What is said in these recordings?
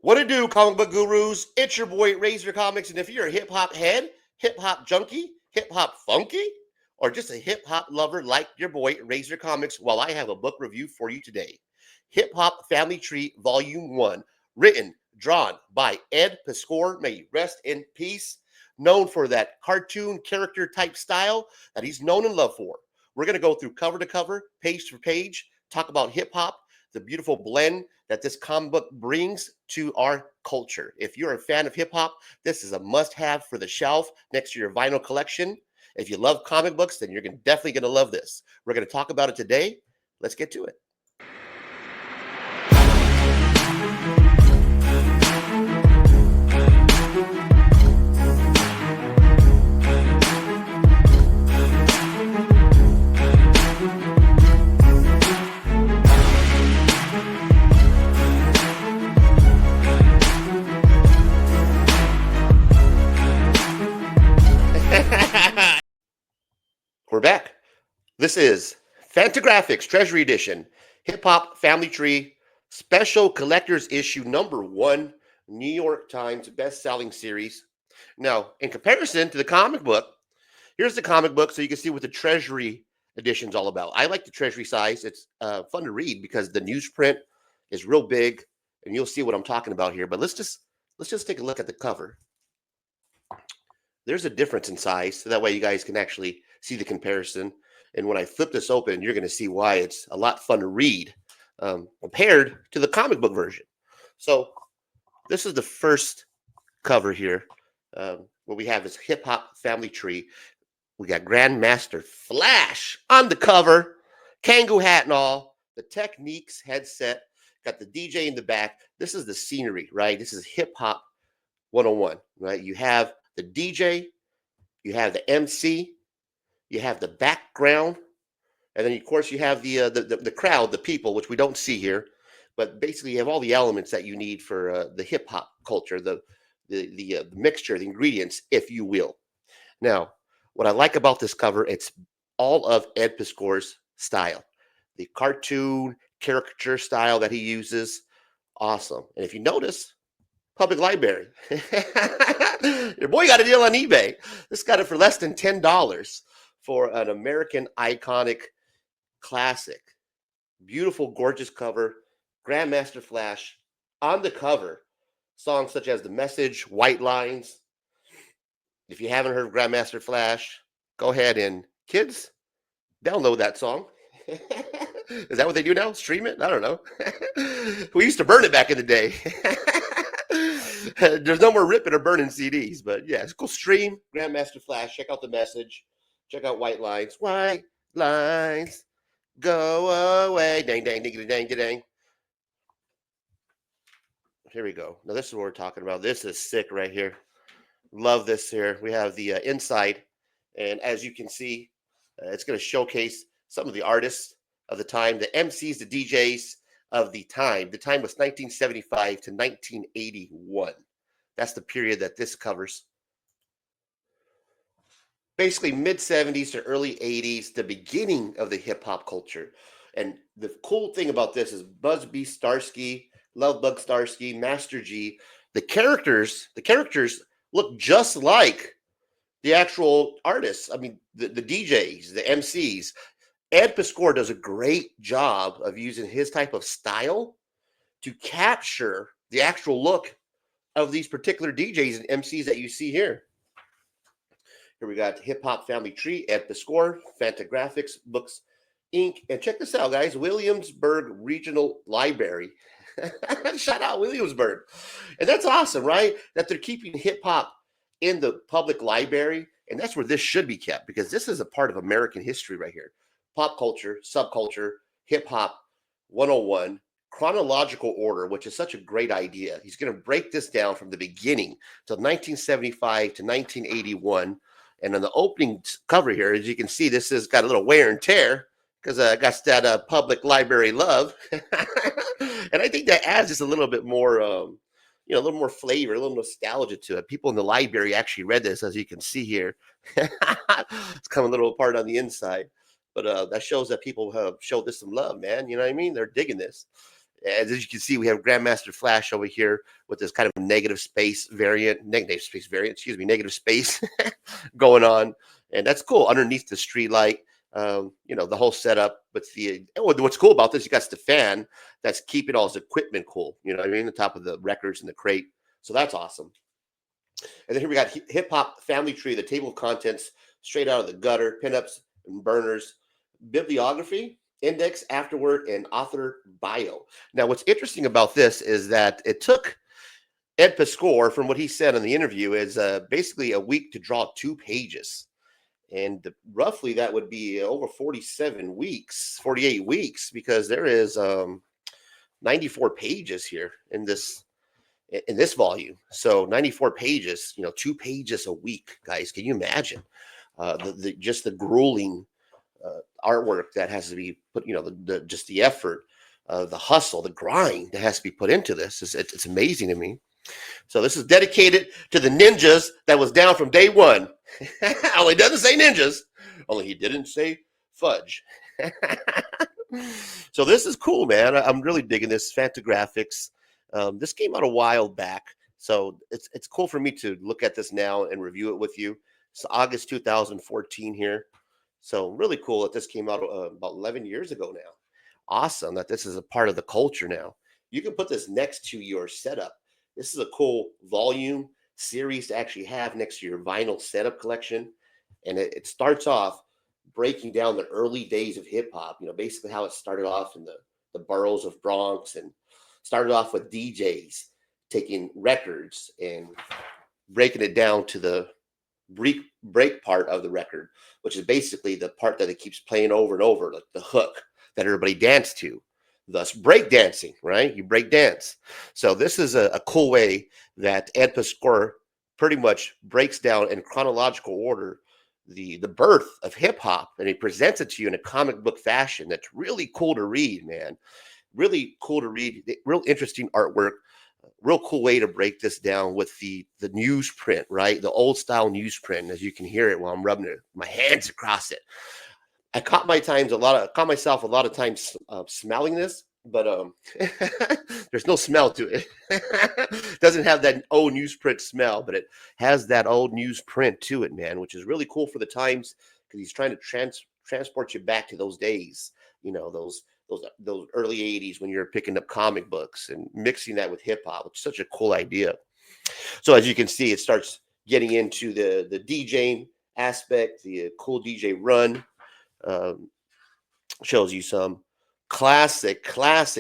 What it do, comic book gurus? It's your boy Razor Comics, and if you're a hip hop head, hip hop junkie, hip hop funky, or just a hip hop lover like your boy Razor Comics, well, I have a book review for you today. Hip Hop Family Tree Volume 1, written, drawn by Ed Piskor, may he rest in peace, known for that cartoon character type style that he's known and loved for. We're going to go through cover to cover, page to page, talk about hip hop, the beautiful blend that this comic book brings to our culture. If you're a fan of hip hop, this is a must have for the shelf next to your vinyl collection. If you love comic books, then you're definitely going to love this. We're going to talk about it today. Let's get to it. We're back. This is Fantagraphics Treasury Edition, Hip Hop Family Tree, Special Collector's Issue #1, New York Times best-selling series. Now, in comparison to the comic book, here's the comic book so you can see what the Treasury Edition is all about. I like the Treasury size. It's fun to read because the newsprint is real big, and you'll see what I'm talking about here. But let's just take a look at the cover. There's a difference in size, so that way you guys can actually see the comparison. And when I flip this open, you're going to see why it's a lot fun to read compared to the comic book version. So this is the first cover here. What we have is Hip Hop Family Tree. We got Grandmaster Flash on the cover, Kangol hat and all, the Techniques headset, got the DJ in the back. This is the scenery, right? This is Hip Hop 101, right? You have the DJ, you have the MC, you have the background, and then of course you have the crowd, the people, which we don't see here, but basically you have all the elements that you need for the hip hop culture, the mixture, the ingredients, if you will. Now, what I like about this cover, it's all of Ed Piskor's style, the cartoon caricature style that he uses. Awesome. And if you notice, public library. Your boy got a deal on eBay. This got it for less than $10 for an American iconic classic. Beautiful, gorgeous cover. Grandmaster Flash on the cover. Songs such as The Message, White Lines. If you haven't heard of Grandmaster Flash, go ahead and, kids, download that song. Is that what they do now? Stream it? I don't know. We used to burn it back in the day. There's no more ripping or burning CDs, but yeah, go stream Grandmaster Flash. Check out The Message. Check out White Lines. White lines go away. Dang, dang, diggity, dang, dang. Here we go. Now this is what we're talking about. This is sick right here. Love this here. We have the inside, and as you can see, it's going to showcase some of the artists of the time, the MCs, the DJs of the time. The time was 1975 to 1981. That's the period that this covers. Basically mid-70s to early 80s, the beginning of the hip-hop culture. And the cool thing about this is Busby Starsky, Lovebug Starsky, Master G, the characters look just like the actual artists. I mean, the DJs, the MCs. Ed Piskor does a great job of using his type of style to capture the actual look of these particular DJs and MCs that you see here. Here we got Hip Hop Family Tree, Ed Piskor, Fantagraphics Books, Inc. And check this out, guys, Williamsburg Regional Library. Shout out Williamsburg. And that's awesome, right? That they're keeping hip hop in the public library. And that's where this should be kept, because this is a part of American history right here. Pop culture, subculture, hip hop 101, chronological order, which is such a great idea. He's going to break this down from the beginning to 1975 to 1981. And on the opening cover here, as you can see, this has got a little wear and tear because I got that public library love. And I think that adds just a little bit more, a little more flavor, a little nostalgia to it. People in the library actually read this, as you can see here. It's coming a little apart on the inside. But that shows that people have showed this some love, man. You know what I mean? They're digging this. As you can see, we have Grandmaster Flash over here with this kind of negative space negative space going on. And that's cool underneath the street light. The whole setup. But what's cool about this, you got the fan that's keeping all his equipment cool. You know what I mean? The top of the records and the crate. So that's awesome. And then here we got Hip Hop Family Tree, the table of contents, straight out of the gutter, pinups and burners, bibliography, index, afterword, and author bio. Now, what's interesting about this is that it took Ed Piskor, from what he said in the interview, is basically a week to draw 2 pages. And roughly that would be over 47 weeks, 48 weeks, because there is 94 pages here in this volume. So 94 pages, 2 pages a week, guys. Can you imagine just the grueling artwork that has to be put, just the effort, the hustle, the grind that has to be put into this. It's amazing to me. So this is dedicated to the ninjas that was down from day one. Only it doesn't say ninjas, only he didn't say fudge. So this is cool, man. I'm really digging this. Fantagraphics. This came out a while back, so it's cool for me to look at this now and review it with you. It's August 2014 here. So really cool that this came out about 11 years ago now. Awesome that this is a part of the culture now. You can put this next to your setup. This is a cool volume series to actually have next to your vinyl setup collection. And it starts off breaking down the early days of hip hop, basically how it started off in the boroughs of Bronx, and started off with DJs taking records and breaking it down to the break part of the record, which is basically the part that it keeps playing over and over, like the hook that everybody danced to, thus break dancing, right? You break dance. So this is a cool way that Ed Piskor pretty much breaks down in chronological order the birth of hip hop, and he presents it to you in a comic book fashion that's really cool to read, man. Really cool to read, real interesting artwork. Real cool way to break this down with the newsprint, right? The old style newsprint, as you can hear it while I'm rubbing my hands across it. I caught myself a lot of times smelling this, but there's no smell to it. Doesn't have that old newsprint smell, but it has that old newsprint to it, man, which is really cool for the times, because he's trying to transport you back to those days, those early 80s when you're picking up comic books and mixing that with hip hop, which is such a cool idea. So as you can see, it starts getting into the DJing aspect, the cool DJ run. Shows you some classic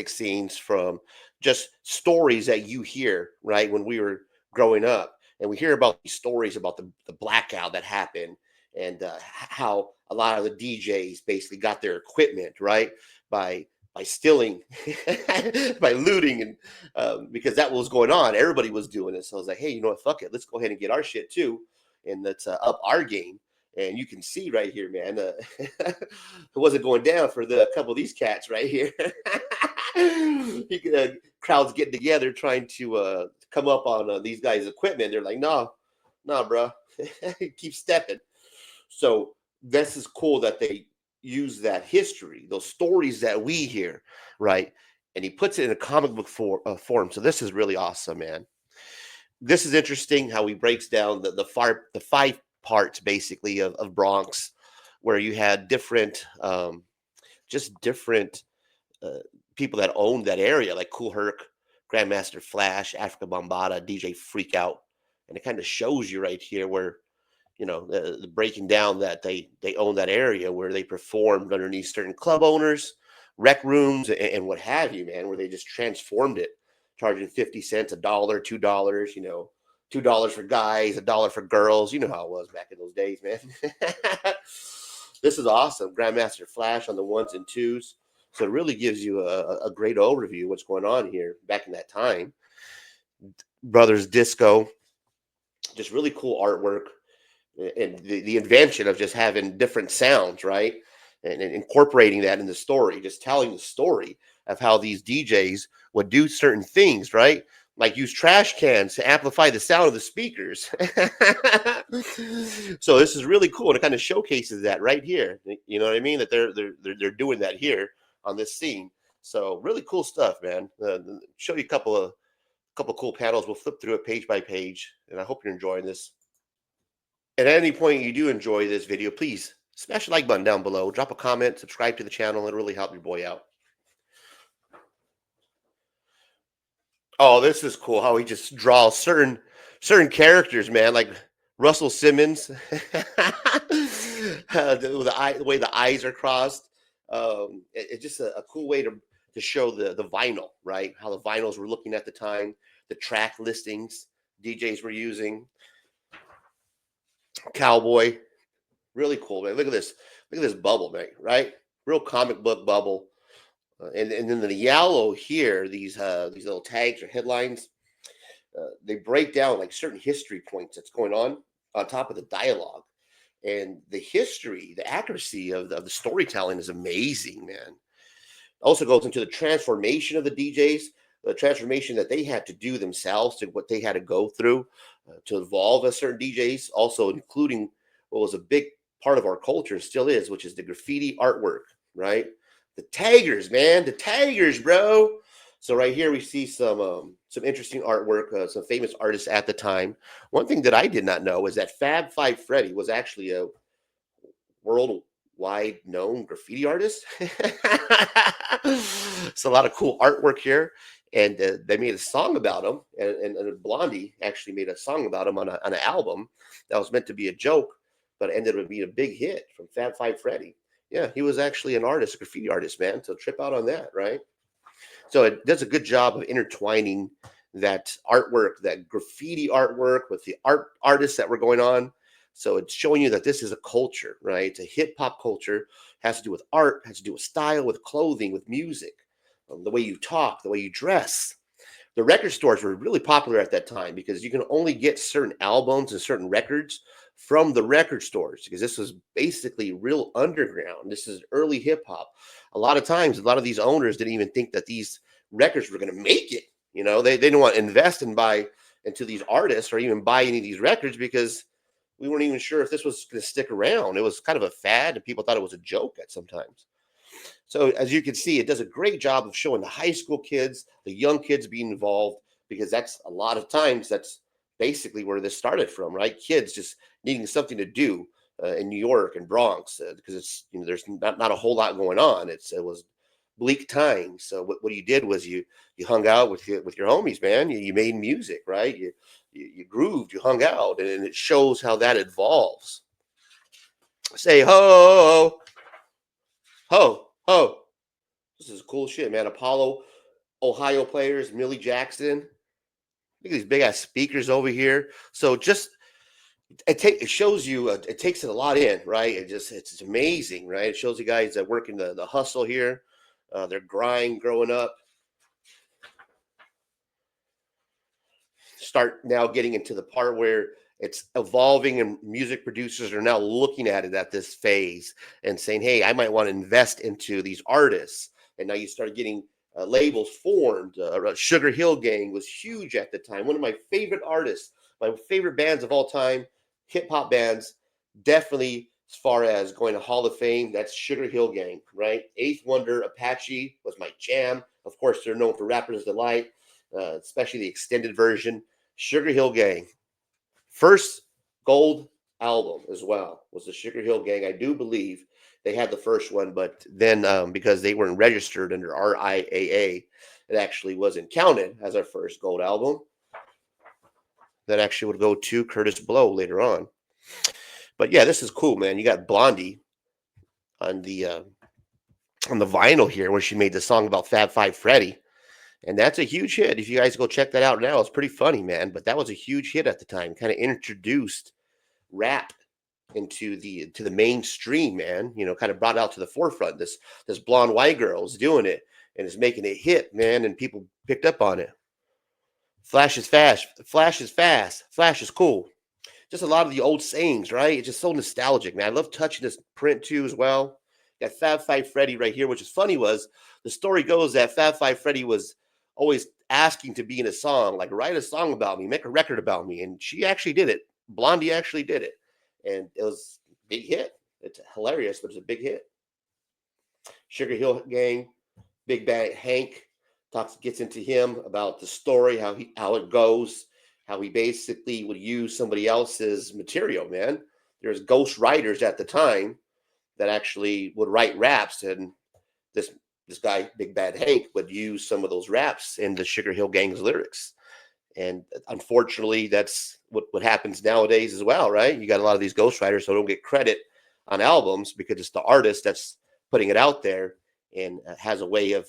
scenes from just stories that you hear, right, when we were growing up. And we hear about these stories about the blackout that happened, and how a lot of the DJs basically got their equipment, right, by stealing, by looting, and because that was going on. Everybody was doing it. So I was like, hey, you know what? Fuck it. Let's go ahead and get our shit too, and let's up our game. And you can see right here, man, it wasn't going down for a couple of these cats right here. Crowds getting together trying to come up on these guys' equipment. They're like, no, bro, keep stepping. So this is cool that they use that history, those stories that we hear, right? And he puts it in a comic book form. So this is really awesome, man. This is interesting how he breaks down the 5 parts basically of Bronx, where you had different people that owned that area, like Cool Herc, Grandmaster Flash, Africa Bombata, DJ Freak Out. And it kind of shows you right here where, the breaking down that they own that area, where they performed underneath certain club owners, rec rooms, and what have you, man, where they just transformed it, charging 50 cents, $1, $2, $2 for guys, $1 for girls. You know how it was back in those days, man. This is awesome. Grandmaster Flash on the 1s and 2s. So it really gives you a great overview of what's going on here back in that time. Brothers Disco, just really cool artwork, and the invention of just having different sounds, right? And incorporating that in the story, just telling the story of how these DJs would do certain things, right? Like use trash cans to amplify the sound of the speakers. So this is really cool. And it kind of showcases that right here. You know what I mean? That they're doing that here on this scene. So really cool stuff, man. Show you a couple cool panels. We'll flip through it page by page, and I hope you're enjoying this. At any point you do enjoy this video, please smash the like button down below, drop a comment, subscribe to the channel. It'll really help your boy out. Oh, this is cool how he just draws certain characters, man, like Russell Simmons. The way the eyes are crossed. It's just a cool way to show the vinyl, right? How the vinyls were looking at the time, the track listings DJs were using. Cowboy, really cool, man. Look at this. Look at this bubble, man. Right, real comic book bubble. And then the yellow here, these little tags or headlines, they break down like certain history points that's going on top of the dialogue, and the history, the accuracy of the storytelling is amazing, man. Also goes into the transformation of the DJs, the transformation that they had to do themselves, to what they had to go through to evolve as certain DJs, also including what was a big part of our culture and still is, which is the graffiti artwork, right? The taggers, man, the taggers, bro. So right here we see some interesting artwork, some famous artists at the time. One thing that I did not know is that Fab Five Freddy was actually a worldwide known graffiti artist. It's a lot of cool artwork here, and they made a song about him. And Blondie actually made a song about him on an album that was meant to be a joke, but ended up being a big hit from Fab Five Freddy. Yeah, he was actually an artist, a graffiti artist, man. So trip out on that, right? So it does a good job of intertwining that artwork, that graffiti artwork, with the artists that were going on. So it's showing you that this is a culture, right? It's a hip hop culture. Has to do with art, has to do with style, with clothing, with music, the way you talk, the way you dress. The record stores were really popular at that time because you can only get certain albums and certain records from the record stores, because this was basically real underground. This is early hip hop. A lot of times, a lot of these owners didn't even think that these records were going to make it. They didn't want to invest and buy into these artists or even buy any of these records, because we weren't even sure if this was going to stick around. It was kind of a fad, and people thought it was a joke at sometimes. So as you can see, it does a great job of showing the high school kids, the young kids being involved, because that's a lot of times that's basically where this started from, right? Kids just needing something to do in New York and Bronx, because it's there's not a whole lot going on. It was bleak times. So what you did was you hung out with your homies, man. You made music, right? You grooved, you hung out, and it shows how that evolves. Say ho ho ho. This is cool shit, man. Apollo, Ohio players, Millie Jackson. Look at these big ass speakers over here. So just it shows you, it takes it a lot in, right? It's amazing, right? It shows you guys that working the hustle here, their grind growing up. Start now getting into the part where it's evolving, and music producers are now looking at it at this phase and saying, hey, I might want to invest into these artists. And now you start getting labels formed. Sugar Hill Gang was huge at the time. One of my favorite artists, my favorite bands of all time, hip hop bands, definitely as far as going to Hall of Fame, that's Sugar Hill Gang, right? Eighth Wonder, Apache was my jam. Of course, they're known for Rapper's Delight, especially the extended version. Sugar Hill Gang. First gold album as well was the Sugar Hill Gang. I do believe they had the first one, but then because they weren't registered under RIAA, it actually wasn't counted as our first gold album. That actually would go to Curtis Blow later on. But yeah, this is cool, man. You got Blondie on the vinyl here, where she made the song about Fab Five Freddy. And that's a huge hit. If you guys go check that out now, it's pretty funny, man. But that was a huge hit at the time. Kind of introduced rap into the mainstream, man. Kind of brought it out to the forefront. This blonde white girl is doing it and is making it hit, man. And people picked up on it. Flash is fast. Flash is fast. Flash is cool. Just a lot of the old sayings, right? It's just so nostalgic, man. I love touching this print too as well. Got Fab Five Freddy right here, which is funny. Was the story goes that Fab Five Freddy was always asking to be in a song, like write a song about me, make a record about me, and she actually did it. Blondie actually did it, and it was a big hit. It's hilarious, but it's a big hit. Sugar Hill Gang, Big Bad Hank gets into him about the story, how it goes, how he basically would use somebody else's material. Man, there's ghost writers at the time that actually would write raps, and this this guy Big Bad Hank would use some of those raps in the Sugar Hill Gang's lyrics. And unfortunately, that's what happens nowadays as well, right? You got a lot of these ghostwriters who don't get credit on albums because it's the artist that's putting it out there and has a way of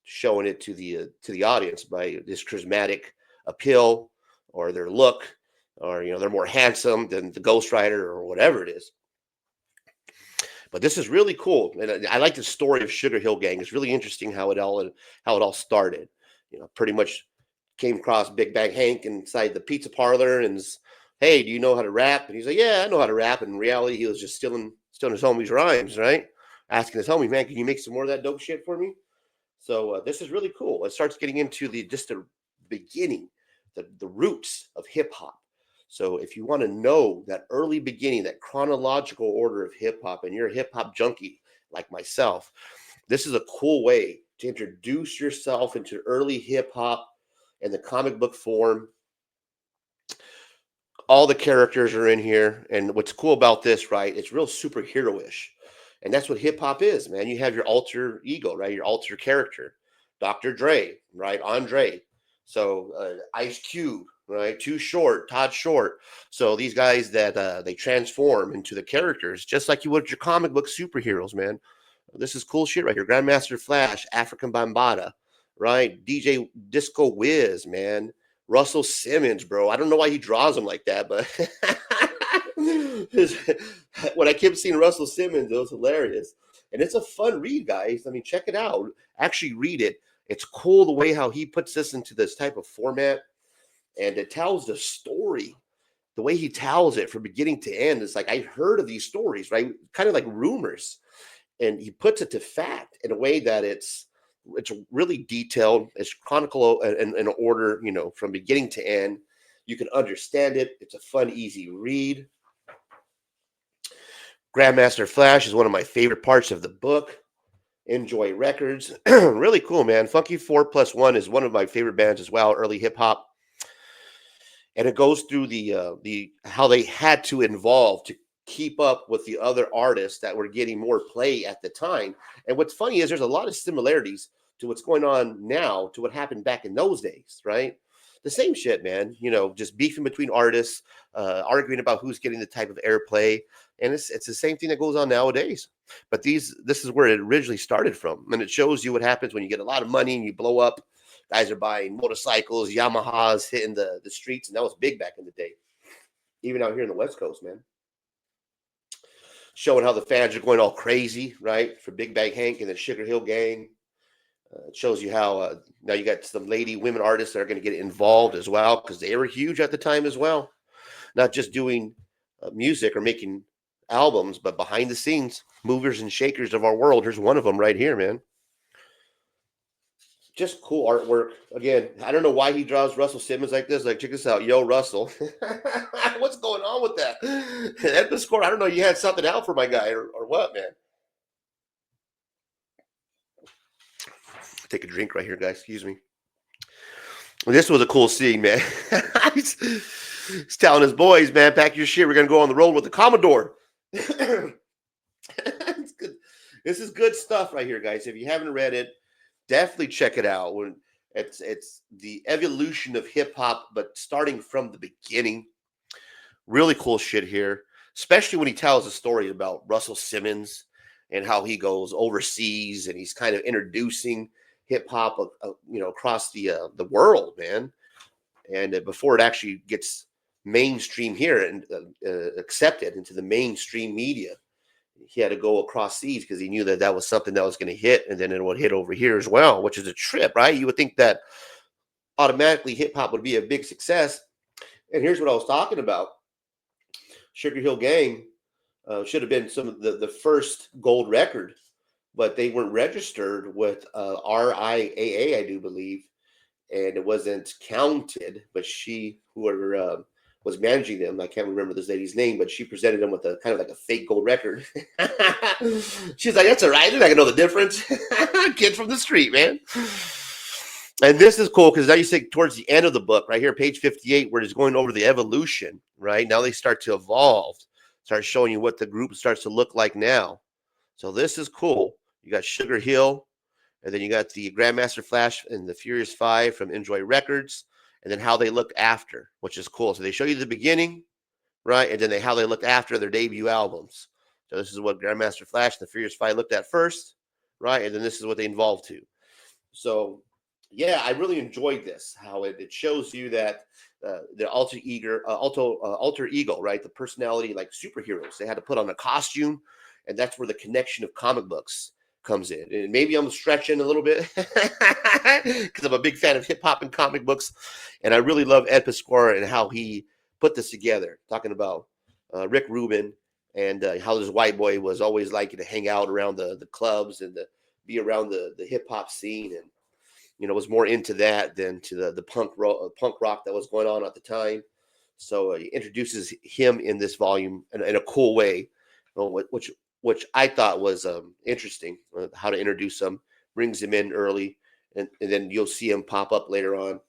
showing it to the audience by this charismatic appeal or their look, or they're more handsome than the ghostwriter or whatever it is. But this is really cool, and I like the story of Sugar Hill Gang. It's really interesting how it all started. Pretty much came across Big Bang Hank inside the pizza parlor and hey, do you know how to rap? And he's like, yeah, I know how to rap. And in reality, he was just stealing his homie's rhymes, right? Asking his homie, man, can you make some more of that dope shit for me? So this is really cool. It starts getting into the beginning, the roots of hip hop. So if you want to know that early beginning, that chronological order of hip hop, and you're a hip hop junkie like myself, this is a cool way to introduce yourself into early hip hop in the comic book form. All the characters are in here, and what's cool about this, right? It's real superhero-ish, and that's what hip hop is, man. You have your alter ego, right? Your alter character, Dr. Dre, right? Andre. So Ice Cube, right? Too Short, Todd Short. So these guys that they transform into the characters, just like you would your comic book superheroes, man. This is cool shit right here. Grandmaster Flash, African Bambaataa, right? DJ Disco Wiz, man. Russell Simmons, bro. I don't know why he draws them like that, but when I kept seeing Russell Simmons, it was hilarious. And it's a fun read, guys. I mean, check it out. Actually read it. It's cool the way how he puts this into this type of format, and it tells the story. The way he tells it from beginning to end is like, I've heard of these stories, right? Kind of like rumors. And he puts it to fact in a way that it's really detailed. It's chronicle in order, from beginning to end. You can understand it. It's a fun, easy read. Grandmaster Flash is one of my favorite parts of the book. Enjoy Records, really cool, man. Funky 4+1 is one of my favorite bands as well. Early hip hop, and it goes through the how they had to evolve to keep up with the other artists that were getting more play at the time. And what's funny is there's a lot of similarities to what's going on now to what happened back in those days, right? The same shit, man. Just beefing between artists, arguing about who's getting the type of airplay, and it's the same thing that goes on nowadays. But this is where it originally started from, and it shows you what happens when you get a lot of money and you blow up. Guys are buying motorcycles, Yamahas, hitting the streets, and that was big back in the day. Even out here in the West Coast, man. Showing how the fans are going all crazy, right? For Big Bang Hank and the Sugar Hill Gang. It shows you how now you got some women artists that are going to get involved as well, because they were huge at the time as well. Not just doing music or making albums, but behind the scenes, movers and shakers of our world. Here's one of them right here, man. Just cool artwork. Again, I don't know why he draws Russell Simmons like this. Like, check this out. Yo, Russell. What's going on with that? Ed Piskors, I don't know. You had something out for my guy or what, man? Take a drink right here, guys. Excuse me. This was a cool scene, man. he's telling his boys, man, pack your shit. We're going to go on the road with the Commodore. It's good. This is good stuff right here, guys. If you haven't read it, definitely check it out. When it's the evolution of hip hop, but starting from the beginning. Really cool shit here, especially when he tells a story about Russell Simmons and how he goes overseas and he's kind of introducing hip hop, across the world, man. And before it actually gets mainstream here and accepted into the mainstream media, he had to go across seas because he knew that was something that was going to hit, and then it would hit over here as well, which is a trip, right? You would think that automatically hip hop would be a big success. And here's what I was talking about. Sugar Hill Gang should have been some of the first gold record, but they weren't registered with RIAA, I do believe, and it wasn't counted. But whoever was managing them. I can't remember this lady's name, but she presented them with a kind of like a fake gold record. She's like, "That's all right. They're not gonna know the difference." Kids from the street, man. And this is cool because now you see towards the end of the book, right here, page 58, where it's going over the evolution, right? Now they start to evolve, start showing you what the group starts to look like now. So this is cool. You got Sugar Hill, and then you got the Grandmaster Flash and the Furious Five from Enjoy Records, and then how they look after, which is cool. So they show you the beginning, right? And then how they looked after their debut albums. So this is what Grandmaster Flash and the Furious Five looked at first, right? And then this is what they evolved to. So yeah, I really enjoyed this. How it shows you that the alter ego, right? The personality, like superheroes, they had to put on a costume, and that's where the connection of comic books comes in. And maybe I'm stretching a little bit because I'm a big fan of hip hop and comic books, and I really love Ed Piskors and how he put this together. Talking about Rick Rubin and how this white boy was always liking to hang out around the clubs and be around the hip hop scene, and was more into that than to the punk rock that was going on at the time. So he introduces him in this volume in a cool way, which I thought was interesting. How to introduce him, brings him in early, and then you'll see him pop up later on.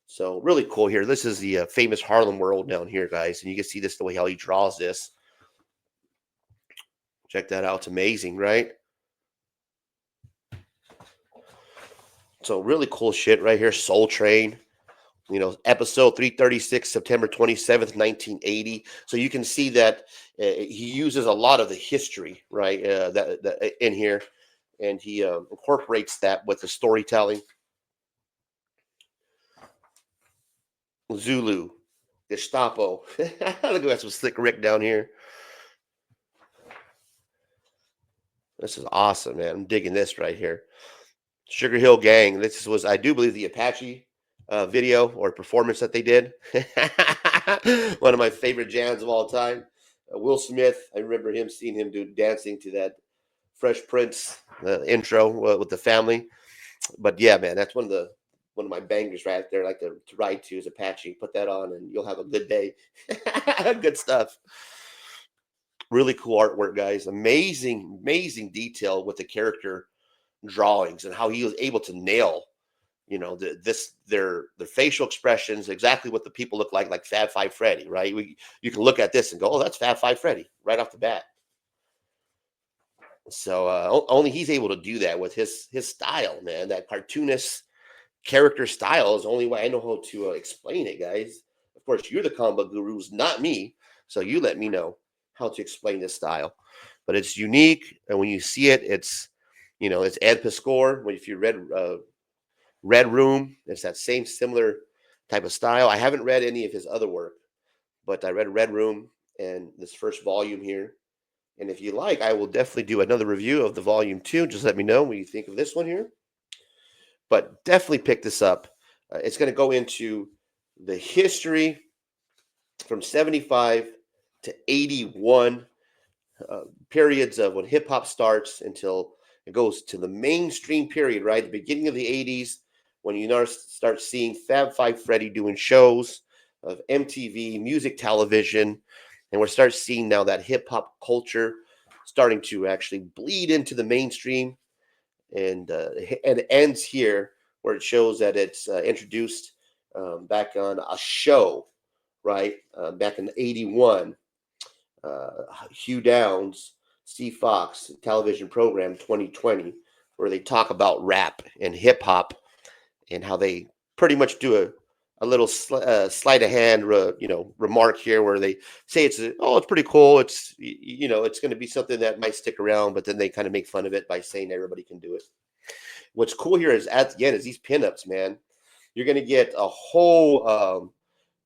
So really cool here. This is the famous Harlem World down here, guys, and you can see this the way how he draws this. Check that out. It's amazing, right? So really cool shit right here. Soul Train, episode 336, September 27th, 1980. So you can see that he uses a lot of the history, right, that in here, and he incorporates that with the storytelling. Zulu, Gestapo. Look at that, some slick Rick down here. This is awesome, man. I'm digging this right here. Sugar Hill Gang. This was, I do believe, the Apache video or performance that they did. One of my favorite jams of all time. Will Smith. I remember seeing him dancing to that Fresh Prince intro with the family. But yeah, man, that's one of my bangers right there. I like to ride to is Apache. Put that on, and you'll have a good day. Good stuff. Really cool artwork, guys. Amazing, amazing detail with the character drawings and how he was able to nail their facial expressions, exactly what the people look like Fab Five Freddy, right? You can look at this and go, oh, that's Fab Five Freddy right off the bat. So only he's able to do that with his style, man. That cartoonist character style is the only way I know how to explain it, guys. Of course, you're the comic book gurus, not me. So you let me know how to explain this style. But it's unique, and when you see it, it's Ed Piskor. If you read Red Room, it's that same similar type of style. I haven't read any of his other work, but I read Red Room and this first volume here. And if you like, I will definitely do another review of the volume 2. Just let me know what you think of this one here. But definitely pick this up. It's going to go into the history from 75 to 81, periods of when hip hop starts until it goes to the mainstream period, right? The beginning of the 80s, when you start seeing Fab Five Freddy doing shows of MTV, music television, and we're start seeing now that hip hop culture starting to actually bleed into the mainstream, and it ends here where it shows that it's introduced back on a show, right? Back in '81, Hugh Downs, Steve Fox television program 2020, where they talk about rap and hip hop and how they pretty much do a little sleight of hand, remark here where they say it's pretty cool. It's going to be something that might stick around, but then they kind of make fun of it by saying everybody can do it. What's cool here is at the end is these pinups, man. You're going to get a whole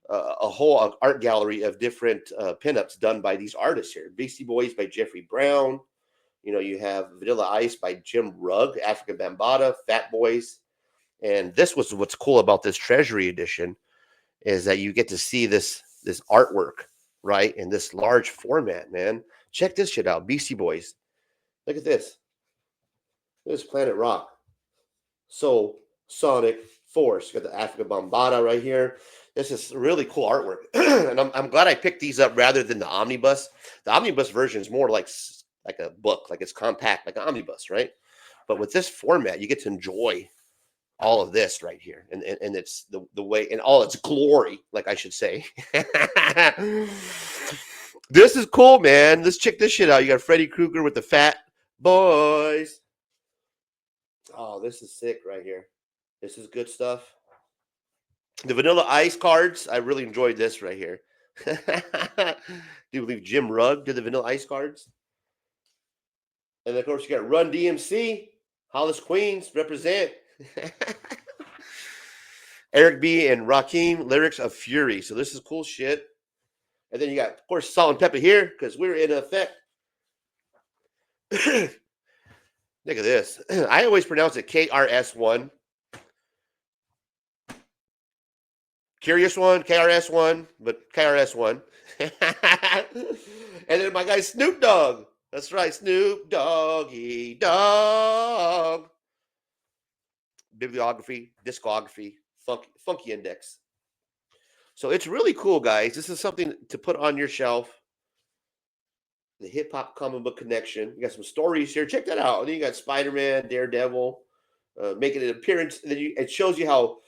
art gallery of different pinups done by these artists here. Beastie Boys by Jeffrey Brown. You have Vanilla Ice by Jim Rugg, Africa Bambaataa, Fat Boys. And this was what's cool about this Treasury edition is that you get to see this artwork, right, in this large format, man. Check this shit out. Beastie Boys. Look at this. This Planet Rock. Soul, Sonic, Force. You got the Africa Bambaataa right here. This is really cool artwork, and I'm glad I picked these up rather than the omnibus. The omnibus version is more like a book, like it's compact, like an omnibus, right? But with this format, you get to enjoy all of this right here, and it's the way in all its glory, like I should say. This is cool, man. Let's check this shit out. You got Freddy Krueger with the fat boys. Oh, this is sick right here. This is good stuff. The Vanilla Ice cards, I really enjoyed this right here. Do you believe Jim Rugg did the Vanilla Ice cards? And of course, you got Run DMC, Hollis Queens represent. Eric B. and Rakim, lyrics of Fury. So this is cool shit. And then you got, of course, Salt and Pepper here because we're in effect. Look at this. I always pronounce it KRS1. Curious one, KRS1, but KRS1. And then my guy Snoop Dogg. That's right, Snoop Doggy Dog. Bibliography, discography, funky index. So it's really cool, guys. This is something to put on your shelf. The hip hop comic book connection. You got some stories here. Check that out. And then you got Spider-Man, Daredevil, making an appearance. And then it shows you how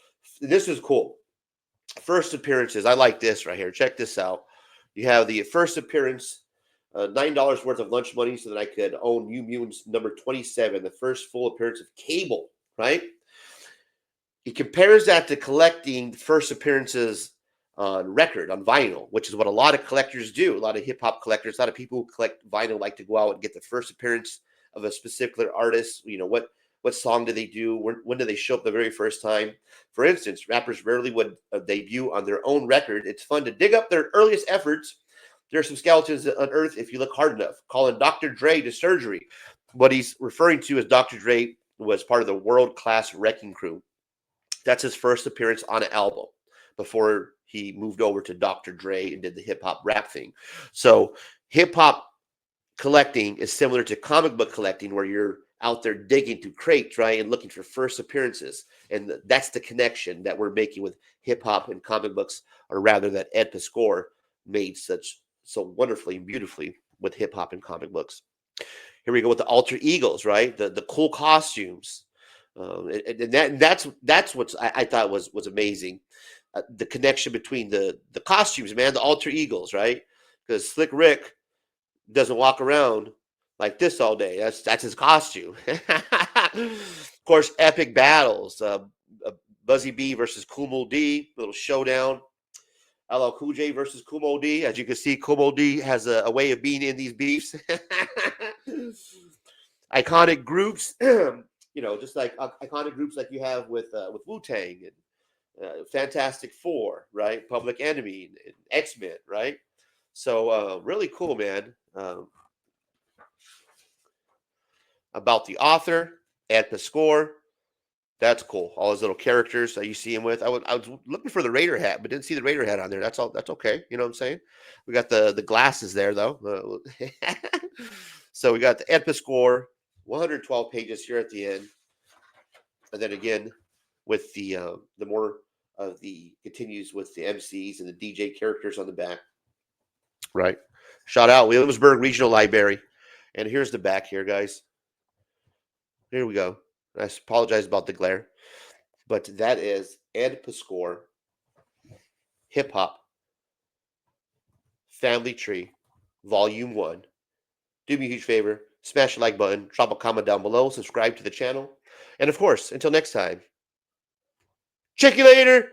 this is cool. First appearances. I like this right here. Check this out. You have the first appearance, $9 worth of lunch money so that I could own New Mutants number 27, the first full appearance of Cable, right? He compares that to collecting first appearances on record, on vinyl, which is what a lot of collectors do. A lot of hip hop collectors, a lot of people who collect vinyl like to go out and get the first appearance of a specific artist. You know, what song do they do? When do they show up the very first time? For instance, rappers rarely would debut on their own record. It's fun to dig up their earliest efforts. There are some skeletons unearthed if you look hard enough. Calling Dr. Dre to surgery. What he's referring to is Dr. Dre was part of the world-class Wrecking Crew. That's his first appearance on an album before he moved over to Dr. Dre and did the hip hop rap thing. So hip hop collecting is similar to comic book collecting, where you're out there digging through crates, right, and looking for first appearances. And that's the connection that we're making with hip hop and comic books, or rather that Ed Piskor made so wonderfully and beautifully with hip hop and comic books. Here we go with the alter egos, right? The cool costumes. And that's what I thought was amazing. The connection between the costumes, man, the alter egos, right? Because Slick Rick doesn't walk around like this all day. That's his costume. Of course, epic battles. Buzzy B versus Kumo D, little showdown. LL Cool J versus Kumo D. As you can see, Kumo D has a way of being in these beefs. Iconic groups, just like iconic groups like you have with Wu-Tang and Fantastic Four, right? Public Enemy and X-Men, right? So really cool, man. About the author, Ed Piskor. That's cool. All those little characters that you see him with. I was looking for the Raider hat, but didn't see the Raider hat on there. That's all. That's okay. You know what I'm saying? We got the glasses there though. So we got the Ed Piskor, 112 pages here at the end, and then again with the more of the continues with the MCs and the DJ characters on the back. Right. Shout out Williamsburg Regional Library, and here's the back here, guys. Here we go. I apologize about the glare, but that is Ed Piskor, Hip Hop, Family Tree, Volume 1. Do me a huge favor, smash the like button, drop a comment down below, subscribe to the channel, and of course, until next time, check you later.